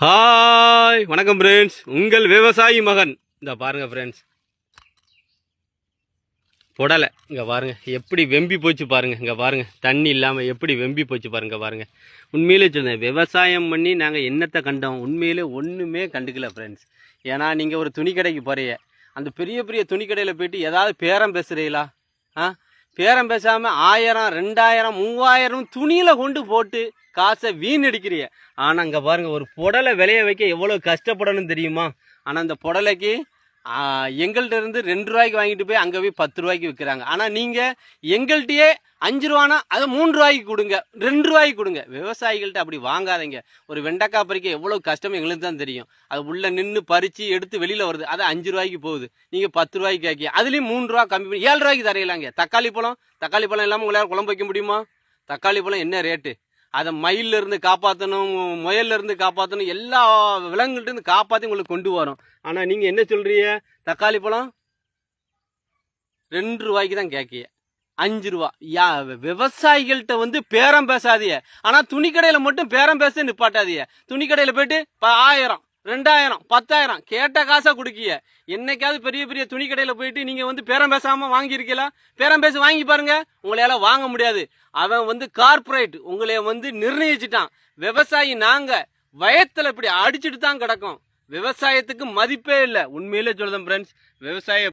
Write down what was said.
Hi வணக்கம் friends, உங்கள் விவசாயி மகன். இந்த பாருங்க ஃப்ரெண்ட்ஸ், புடலை இங்கே பாருங்க எப்படி வெம்பி போச்சு பாருங்க. இங்கே பாருங்க தண்ணி இல்லாமல் எப்படி வெம்பி போச்சு பாருங்க. பாருங்க உண்மையிலே சொல்லுங்கள், விவசாயம் பண்ணி நாங்கள் என்னத்தை கண்டோம்? உண்மையிலே ஒன்றுமே கண்டுக்கல ஃப்ரெண்ட்ஸ். ஏன்னா நீங்கள் ஒரு துணி கடைக்கு போகிறீங்க, அந்த பெரிய பெரிய துணி கடையில் போயிட்டு ஏதாவது பேரம் பேசுகிறீங்களா? பேரம் பேசாமல் 1000, 2000, 3000 துணியில் கொண்டு போட்டு காசை வீணடிக்கிறிய. ஆனால் அங்கே பாருங்கள், ஒரு புடலை விளைய வைக்க எவ்வளோ கஷ்டப்படணும் தெரியுமா? ஆனால் அந்த புடலைக்கு எங்கள்கிட்ட இருந்து 2 ரூபாய்க்கு வாங்கிட்டு போய் அங்கே போய் 10 ரூபாய்க்கு விற்கிறாங்க. ஆனால் நீங்கள் எங்கள்கிட்டயே 5 ரூபானா அதை 3 ரூபாய்க்கு கொடுங்க, 2 ரூபாய்க்கு கொடுங்க. விவசாயிகள்கிட்ட அப்படி வாங்காதீங்க. ஒரு வெண்டைக்காய் பறிக்க எவ்வளோ கஷ்டம் எங்களுக்கு தான் தெரியும். அது உள்ளே நின்று பறித்து எடுத்து வெளியில் வருது, அது 5 ரூபாய்க்கு போகுது. நீங்கள் 10 ரூபாய்க்கு கேட்க, அதுலேயும் 3 ரூபா கம்மி பண்ணி 7 ரூபாய்க்கு தரையிலாங்க. தக்காளி பழம் இல்லாமல் உங்களால் குழம்பு வைக்க முடியுமா? தக்காளி பழம் என்ன ரேட்டு? அதை மயிலில் இருந்து காப்பாற்றணும், முயல்ல இருந்து காப்பாற்றணும், எல்லா விலங்குகள்ட்ட இருந்து காப்பாற்றி உங்களுக்கு கொண்டு வரும். ஆனால் நீங்கள் என்ன சொல்றீங்க? தக்காளி பழம் 2 ரூபாய்க்கு தான் கேட்கிய, 5 ரூபா. விவசாயிகள்கிட்ட வந்து பேரம் பேசாதீங்க. ஆனால் துணிக்கடையில் மட்டும் பேரம் பேச நிப்பாட்டாதீங்க. துணிக்கடையில் போயிட்டு 1000, 2000, 10,000 கேட்ட காசை கொடுக்கிய. என்னைக்காவது பெரிய பெரிய துணி கடையில போயிட்டு நீங்க வந்து பேரம் பேசாம வாங்கியிருக்கலாம்? பேரம் பேசி வாங்கி பாருங்க, உங்களால வாங்க முடியாது. அவன் வந்து கார்பரேட் உங்களைய வந்து நிர்ணயிச்சுட்டான். விவசாயி நாங்க வயத்துல இப்படி அடிச்சுட்டு தான் கிடக்கும். விவசாயத்துக்கு மதிப்பே இல்லை. உண்மையிலே சொல்றேன் ஃப்ரெண்ட்ஸ், விவசாய